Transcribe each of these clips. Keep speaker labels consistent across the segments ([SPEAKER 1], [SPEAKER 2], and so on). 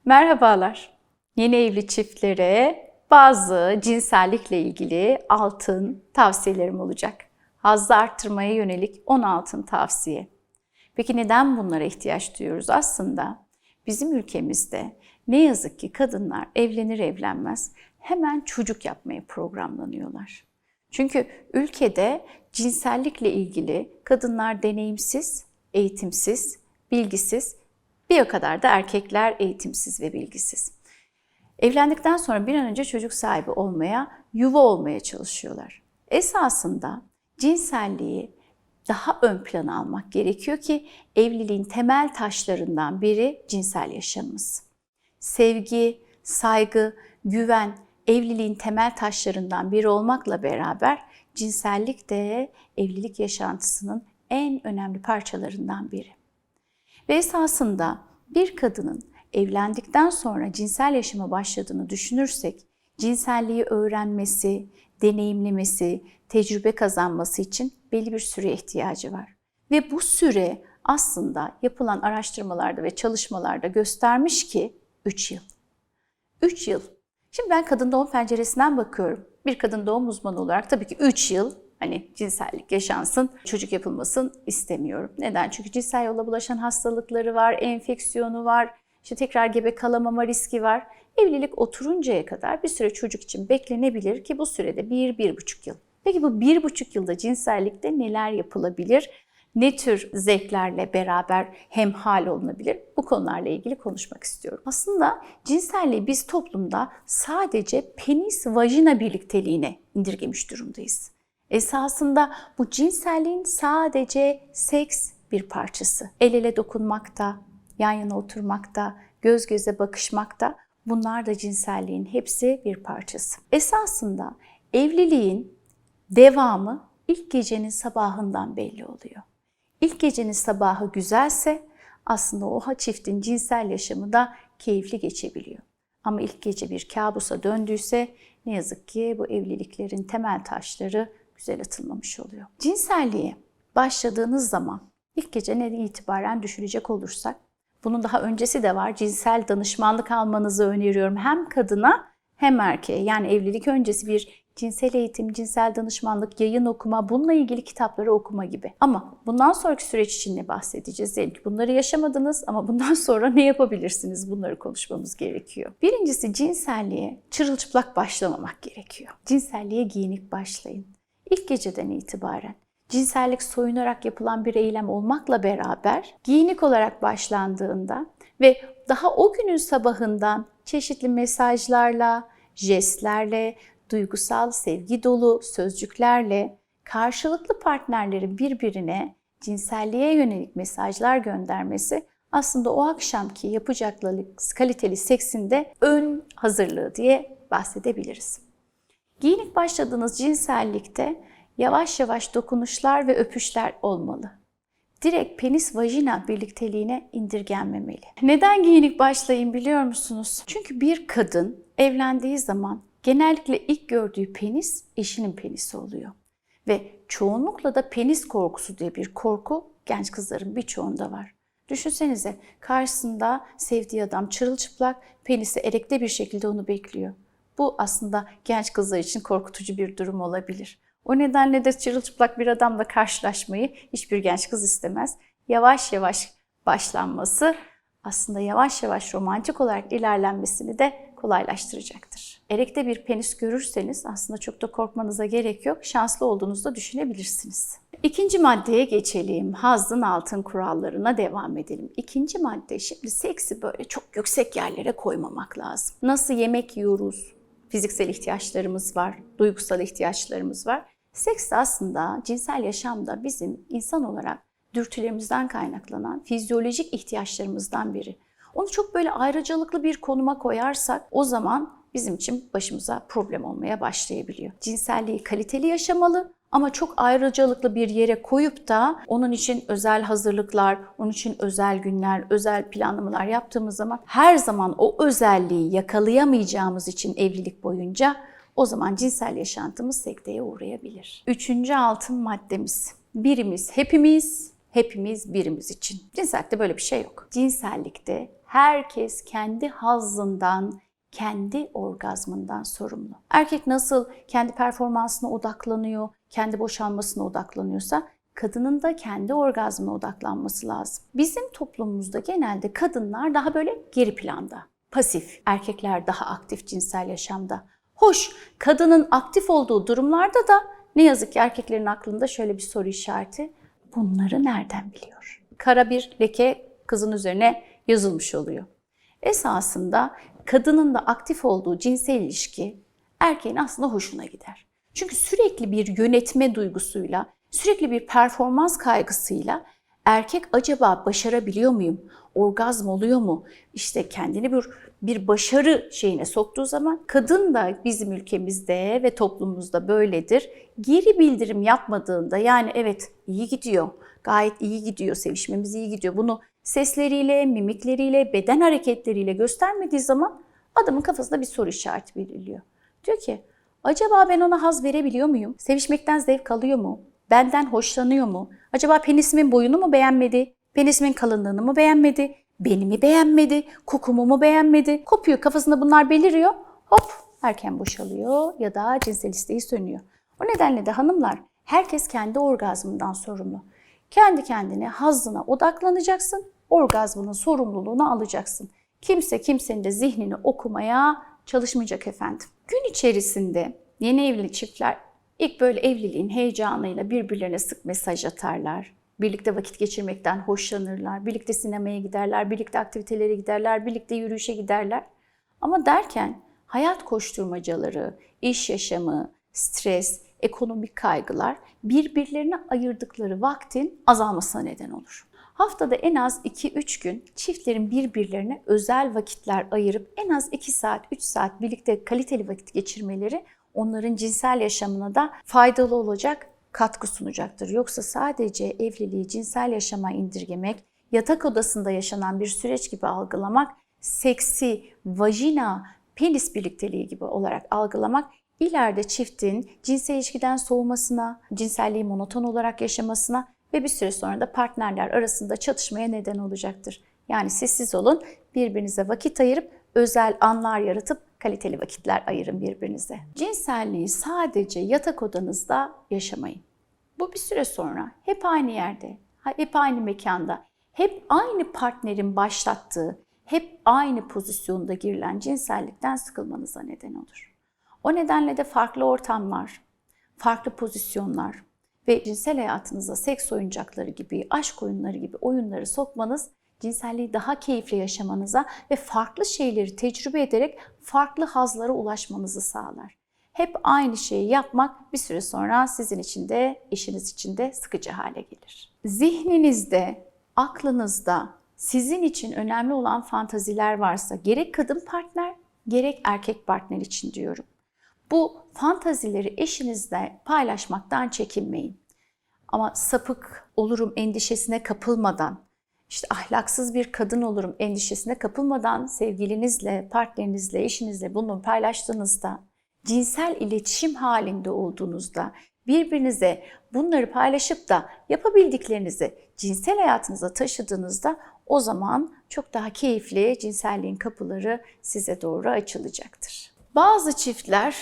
[SPEAKER 1] Merhabalar. Yeni evli çiftlere bazı cinsellikle ilgili altın tavsiyelerim olacak. Hazzı arttırmaya yönelik 10 altın tavsiye. Peki neden bunlara ihtiyaç duyuyoruz? Aslında bizim ülkemizde ne yazık ki kadınlar evlenir evlenmez hemen çocuk yapmaya programlanıyorlar. Çünkü ülkede cinsellikle ilgili kadınlar deneyimsiz, eğitimsiz, bilgisiz, bir o kadar da erkekler eğitimsiz ve bilgisiz. Evlendikten sonra bir an önce çocuk sahibi olmaya, yuva olmaya çalışıyorlar. Esasında cinselliği daha ön plana almak gerekiyor ki evliliğin temel taşlarından biri cinsel yaşamımız. Sevgi, saygı, güven evliliğin temel taşlarından biri olmakla beraber cinsellik de evlilik yaşantısının en önemli parçalarından biri. Ve esasında bir kadının evlendikten sonra cinsel yaşama başladığını düşünürsek, cinselliği öğrenmesi, deneyimlemesi, tecrübe kazanması için belli bir süre ihtiyacı var. Ve bu süre aslında yapılan araştırmalarda ve çalışmalarda göstermiş ki 3 yıl. 3 yıl. Şimdi ben kadın doğum penceresinden bakıyorum. Bir kadın doğum uzmanı olarak tabii ki 3 yıl cinsellik yaşansın, çocuk yapılmasın istemiyorum. Neden? Çünkü cinsel yolla bulaşan hastalıkları var, enfeksiyonu var, tekrar gebe kalamama riski var. Evlilik oturuncaya kadar bir süre çocuk için beklenebilir ki bu sürede 1-1,5 yıl. Peki bu 1,5 yılda cinsellikte neler yapılabilir? Ne tür zevklerle beraber hemhal olunabilir? Bu konularla ilgili konuşmak istiyorum. Aslında cinselliği biz toplumda sadece penis-vajina birlikteliğine indirgemiş durumdayız. Esasında bu cinselliğin sadece seks bir parçası. El ele dokunmakta, yan yana oturmakta, göz göze bakışmakta, bunlar da cinselliğin hepsi bir parçası. Esasında evliliğin devamı ilk gecenin sabahından belli oluyor. İlk gecenin sabahı güzelse aslında o çiftin cinsel yaşamı da keyifli geçebiliyor. Ama ilk gece bir kabusa döndüyse ne yazık ki bu evliliklerin temel taşları güzel atılmamış oluyor. Cinselliğe başladığınız zaman ilk geceden itibaren düşünecek olursak, bunun daha öncesi de var. Cinsel danışmanlık almanızı öneriyorum hem kadına hem erkeğe. Yani evlilik öncesi bir cinsel eğitim, cinsel danışmanlık, yayın okuma, bununla ilgili kitapları okuma gibi. Ama bundan sonraki süreç için ne bahsedeceğiz? Diyelim ki bunları yaşamadınız ama bundan sonra ne yapabilirsiniz? Bunları konuşmamız gerekiyor. Birincisi cinselliğe çırılçıplak başlamamak gerekiyor. Cinselliğe giyinik başlayın. İlk geceden itibaren cinsellik soyunarak yapılan bir eylem olmakla beraber giyinik olarak başlandığında ve daha o günün sabahından çeşitli mesajlarla, jestlerle, duygusal, sevgi dolu sözcüklerle karşılıklı partnerlerin birbirine cinselliğe yönelik mesajlar göndermesi aslında o akşamki yapacakları kaliteli seksinde ön hazırlığı diye bahsedebiliriz. Giyinik başladığınız cinsellikte yavaş yavaş dokunuşlar ve öpüşler olmalı. Direkt penis-vajina birlikteliğine indirgenmemeli. Neden giyinik başlayın biliyor musunuz? Çünkü bir kadın evlendiği zaman genellikle ilk gördüğü penis eşinin penisi oluyor. Ve çoğunlukla da penis korkusu diye bir korku genç kızların birçoğunda var. Düşünsenize karşısında sevdiği adam çırılçıplak, penisi erekte bir şekilde onu bekliyor. Bu aslında genç kızlar için korkutucu bir durum olabilir. O nedenle de çırılçıplak bir adamla karşılaşmayı hiçbir genç kız istemez. Yavaş yavaş başlanması aslında yavaş yavaş romantik olarak ilerlenmesini de kolaylaştıracaktır. Erekte bir penis görürseniz aslında çok da korkmanıza gerek yok. Şanslı olduğunuzu da düşünebilirsiniz. İkinci maddeye geçelim. Hazzın altın kurallarına devam edelim. İkinci madde, şimdi seksi böyle çok yüksek yerlere koymamak lazım. Nasıl yemek yiyoruz? Fiziksel ihtiyaçlarımız var, duygusal ihtiyaçlarımız var. Seks aslında cinsel yaşamda bizim insan olarak dürtülerimizden kaynaklanan fizyolojik ihtiyaçlarımızdan biri. Onu çok böyle ayrıcalıklı bir konuma koyarsak o zaman bizim için başımıza problem olmaya başlayabiliyor. Cinselliği kaliteli yaşamalı ama çok ayrıcalıklı bir yere koyup da onun için özel hazırlıklar, onun için özel günler, özel planlamalar yaptığımız zaman her zaman o özelliği yakalayamayacağımız için evlilik boyunca o zaman cinsel yaşantımız sekteye uğrayabilir. Üçüncü altın maddemiz. Birimiz hepimiz, hepimiz birimiz için. Cinsellikte böyle bir şey yok. Cinsellikte Herkes kendi hazzından, kendi orgazmından sorumlu. Erkek nasıl kendi performansına odaklanıyor, kendi boşanmasına odaklanıyorsa kadının da kendi orgazmına odaklanması lazım. Bizim toplumumuzda genelde kadınlar daha böyle geri planda, pasif, erkekler daha aktif cinsel yaşamda. Hoş, kadının aktif olduğu durumlarda da ne yazık ki erkeklerin aklında şöyle bir soru işareti. Bunları nereden biliyor? Kara bir leke kızın üzerine yazılmış oluyor. Esasında kadının da aktif olduğu cinsel ilişki erkeğin aslında hoşuna gider. Çünkü sürekli bir yönetme duygusuyla, sürekli bir performans kaygısıyla erkek acaba başarabiliyor muyum? Orgazm oluyor mu? İşte kendini bir başarı şeyine soktuğu zaman kadın da bizim ülkemizde ve toplumumuzda böyledir. Geri bildirim yapmadığında yani evet iyi gidiyor, gayet iyi gidiyor, sevişmemiz iyi gidiyor. Bunu sesleriyle, mimikleriyle, beden hareketleriyle göstermediği zaman adamın kafasında bir soru işareti belirliyor. Diyor ki acaba ben ona haz verebiliyor muyum? Sevişmekten zevk alıyor mu? Benden hoşlanıyor mu? Acaba penisimin boyunu mu beğenmedi? Penisimin kalınlığını mı beğenmedi? Beni mi beğenmedi? Kokumu mu beğenmedi? Kopuyor, kafasında bunlar beliriyor. Hop erken boşalıyor ya da cinsel isteği sönüyor. O nedenle de hanımlar herkes kendi orgazmından sorumlu. Kendi kendine hazzına odaklanacaksın, orgazmının sorumluluğunu alacaksın. Kimse kimsenin de zihnini okumaya çalışmayacak efendim. Gün içerisinde yeni evli çiftler ilk böyle evliliğin heyecanıyla birbirlerine sık mesaj atarlar. Birlikte vakit geçirmekten hoşlanırlar. Birlikte sinemaya giderler, birlikte aktivitelere giderler, birlikte yürüyüşe giderler. Ama derken hayat koşturmacaları, iş yaşamı, stres, ekonomik kaygılar birbirlerine ayırdıkları vaktin azalmasına neden olur. Haftada en az 2-3 gün çiftlerin birbirlerine özel vakitler ayırıp en az 2 saat, 3 saat birlikte kaliteli vakit geçirmeleri onların cinsel yaşamına da faydalı olacak, katkı sunacaktır. Yoksa sadece evliliği cinsel yaşama indirgemek, yatak odasında yaşanan bir süreç gibi algılamak, seksi, vajina, penis birlikteliği gibi olarak algılamak, ileride çiftin cinsel ilişkiden soğumasına, cinselliği monoton olarak yaşamasına ve bir süre sonra da partnerler arasında çatışmaya neden olacaktır. Yani sessiz olun, birbirinize vakit ayırıp özel anlar yaratıp kaliteli vakitler ayırın birbirinize. Cinselliği sadece yatak odanızda yaşamayın. Bu bir süre sonra hep aynı yerde, hep aynı mekanda, hep aynı partnerin başlattığı, hep aynı pozisyonda girilen cinsellikten sıkılmanıza neden olur. O nedenle de farklı ortamlar, farklı pozisyonlar ve cinsel hayatınıza seks oyuncakları gibi, aşk oyunları gibi oyunları sokmanız cinselliği daha keyifli yaşamanıza ve farklı şeyleri tecrübe ederek farklı hazlara ulaşmanızı sağlar. Hep aynı şeyi yapmak bir süre sonra sizin için de eşiniz için de sıkıcı hale gelir. Zihninizde, aklınızda sizin için önemli olan fantaziler varsa gerek kadın partner gerek erkek partner için diyorum. Bu fantazileri eşinizle paylaşmaktan çekinmeyin. Ama sapık olurum endişesine kapılmadan, işte ahlaksız bir kadın olurum endişesine kapılmadan sevgilinizle, partnerinizle, eşinizle bunu paylaştığınızda, cinsel iletişim halinde olduğunuzda, birbirinize bunları paylaşıp da yapabildiklerinizi cinsel hayatınıza taşıdığınızda o zaman çok daha keyifli cinselliğin kapıları size doğru açılacaktır. Bazı çiftler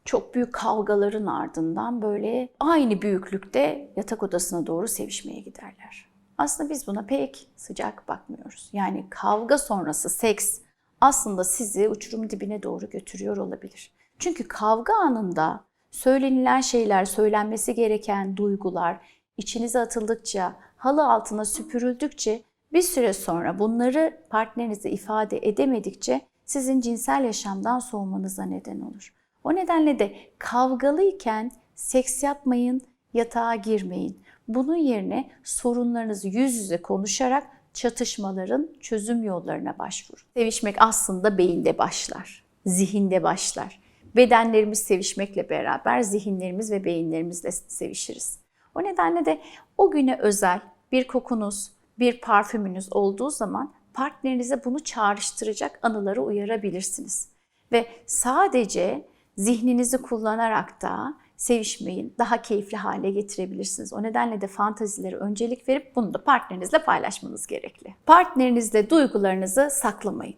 [SPEAKER 1] çok büyük kavgaların ardından böyle aynı büyüklükte yatak odasına doğru sevişmeye giderler. Aslında biz buna pek sıcak bakmıyoruz. Yani kavga sonrası seks aslında sizi uçurum dibine doğru götürüyor olabilir. Çünkü kavga anında söylenilen şeyler, söylenmesi gereken duygular içinize atıldıkça, halı altına süpürüldükçe bir süre sonra bunları partnerinize ifade edemedikçe sizin cinsel yaşamdan soğumanıza neden olur. O nedenle de kavgalıyken seks yapmayın, yatağa girmeyin. Bunun yerine sorunlarınızı yüz yüze konuşarak çatışmaların çözüm yollarına başvurun. Sevişmek aslında beyinde başlar, zihinde başlar. Bedenlerimiz sevişmekle beraber zihinlerimiz ve beyinlerimizle sevişiriz. O nedenle de o güne özel bir kokunuz, bir parfümünüz olduğu zaman partnerinize bunu çağrıştıracak anıları uyarabilirsiniz. Ve sadece zihninizi kullanarak da sevişmeyi daha keyifli hale getirebilirsiniz. O nedenle de fantazilere öncelik verip bunu da partnerinizle paylaşmanız gerekli. Partnerinizle duygularınızı saklamayın.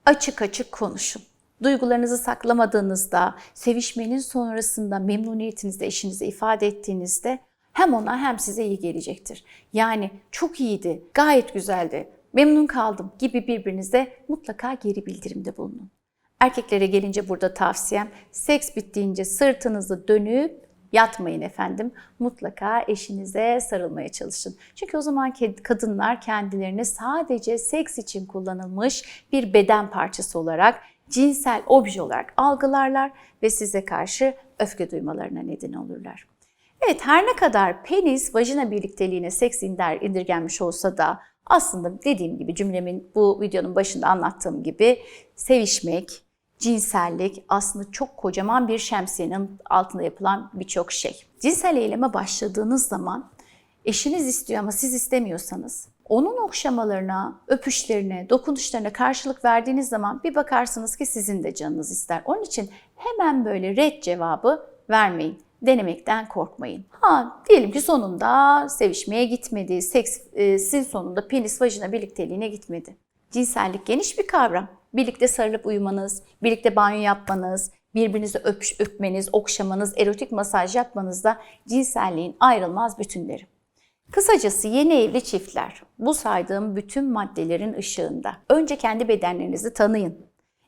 [SPEAKER 1] Açık açık konuşun. Duygularınızı saklamadığınızda, sevişmenin sonrasında memnuniyetinizi eşinize ifade ettiğinizde hem ona hem size iyi gelecektir. Yani çok iyiydi, gayet güzeldi, memnun kaldım gibi birbirinize mutlaka geri bildirimde bulunun. Erkeklere gelince burada tavsiyem, seks bittiğince sırtınızı dönüp yatmayın efendim. Mutlaka eşinize sarılmaya çalışın. Çünkü o zaman kadınlar kendilerini sadece seks için kullanılmış bir beden parçası olarak, cinsel obje olarak algılarlar ve size karşı öfke duymalarına neden olurlar. Evet, her ne kadar penis vajina birlikteliğine seks indirgenmiş olsa da aslında dediğim gibi cümlemin bu videonun başında anlattığım gibi sevişmek, cinsellik aslında çok kocaman bir şemsiyenin altında yapılan birçok şey. Cinsel eyleme başladığınız zaman eşiniz istiyor ama siz istemiyorsanız onun okşamalarına, öpüşlerine, dokunuşlarına karşılık verdiğiniz zaman bir bakarsınız ki sizin de canınız ister. Onun için hemen böyle red cevabı vermeyin. Denemekten korkmayın. Diyelim ki sonunda sevişmeye gitmedi, seksin sonunda penis vajina birlikteliğine gitmedi. Cinsellik geniş bir kavram. Birlikte sarılıp uyumanız, birlikte banyo yapmanız, birbirinizi öpmeniz, okşamanız, erotik masaj yapmanız da cinselliğin ayrılmaz bütünleri. Kısacası yeni evli çiftler bu saydığım bütün maddelerin ışığında önce kendi bedenlerinizi tanıyın.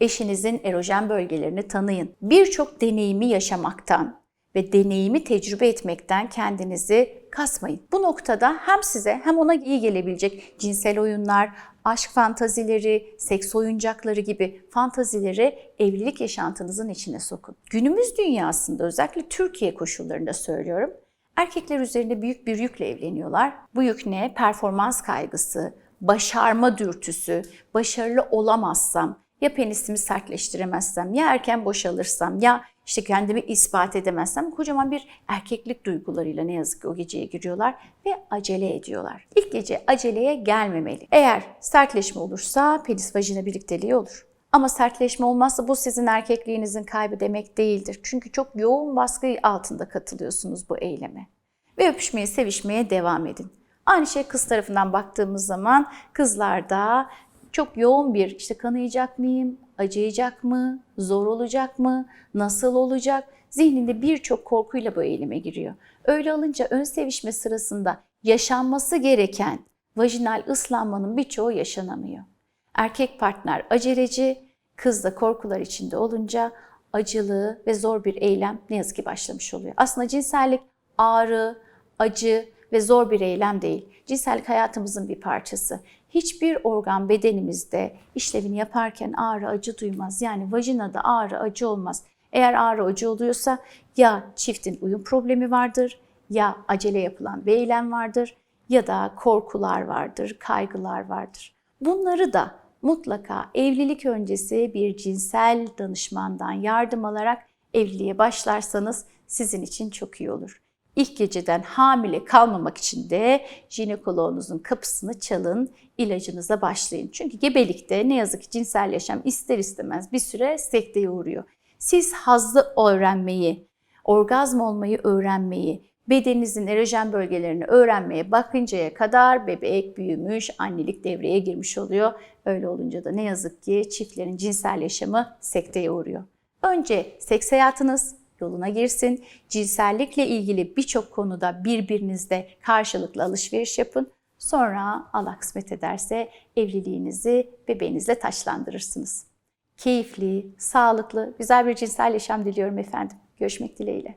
[SPEAKER 1] Eşinizin erojen bölgelerini tanıyın. Birçok deneyimi yaşamaktan ve deneyimi tecrübe etmekten kendinizi kasmayın. Bu noktada hem size hem ona iyi gelebilecek cinsel oyunlar, aşk fantazileri, seks oyuncakları gibi fantazileri evlilik yaşantınızın içine sokun. Günümüz dünyasında özellikle Türkiye koşullarında söylüyorum, erkekler üzerinde büyük bir yükle evleniyorlar. Bu yük ne? Performans kaygısı, başarma dürtüsü, başarılı olamazsam, ya penisimi sertleştiremezsem, ya erken boşalırsam, ya işte kendimi ispat edemezsem kocaman bir erkeklik duygularıyla ne yazık ki o geceye giriyorlar ve acele ediyorlar. İlk gece aceleye gelmemeli. Eğer sertleşme olursa penis vajina birlikteliği olur. Ama sertleşme olmazsa bu sizin erkekliğinizin kaybı demek değildir. Çünkü çok yoğun baskı altında katılıyorsunuz bu eyleme. Ve öpüşmeye, sevişmeye devam edin. Aynı şey kız tarafından baktığımız zaman kızlarda çok yoğun bir işte kanayacak mıyım, acıyacak mı, zor olacak mı, nasıl olacak? Zihninde birçok korkuyla bu eyleme giriyor. Öyle olunca ön sevişme sırasında yaşanması gereken vajinal ıslanmanın birçoğu yaşanamıyor. Erkek partner aceleci, kız da korkular içinde olunca acılı ve zor bir eylem ne yazık ki başlamış oluyor. Aslında cinsellik ağrı, acı ve zor bir eylem değil. Cinsellik hayatımızın bir parçası. Hiçbir organ bedenimizde işlevini yaparken ağrı, acı duymaz. Yani vajinada ağrı, acı olmaz. Eğer ağrı, acı oluyorsa ya çiftin uyum problemi vardır, ya acele yapılan bir eylem vardır, ya da korkular vardır, kaygılar vardır. Bunları da mutlaka evlilik öncesi bir cinsel danışmandan yardım alarak evliliğe başlarsanız sizin için çok iyi olur. İlk geceden hamile kalmamak için de jinekoloğunuzun kapısını çalın, ilacınıza başlayın. Çünkü gebelikte ne yazık ki cinsel yaşam ister istemez bir süre sekteye uğruyor. Siz hazzı öğrenmeyi, orgazm olmayı öğrenmeyi, bedeninizin erojen bölgelerini öğrenmeye bakıncaya kadar bebek büyümüş, annelik devreye girmiş oluyor. Öyle olunca da ne yazık ki çiftlerin cinsel yaşamı sekteye uğruyor. Önce seks hayatınız yoluna girsin. Cinsellikle ilgili birçok konuda birbirinizle karşılıklı alışveriş yapın. Sonra Allah kısmet ederse evliliğinizi bebeğinizle taçlandırırsınız. Keyifli, sağlıklı, güzel bir cinsel yaşam diliyorum efendim. Görüşmek dileğiyle.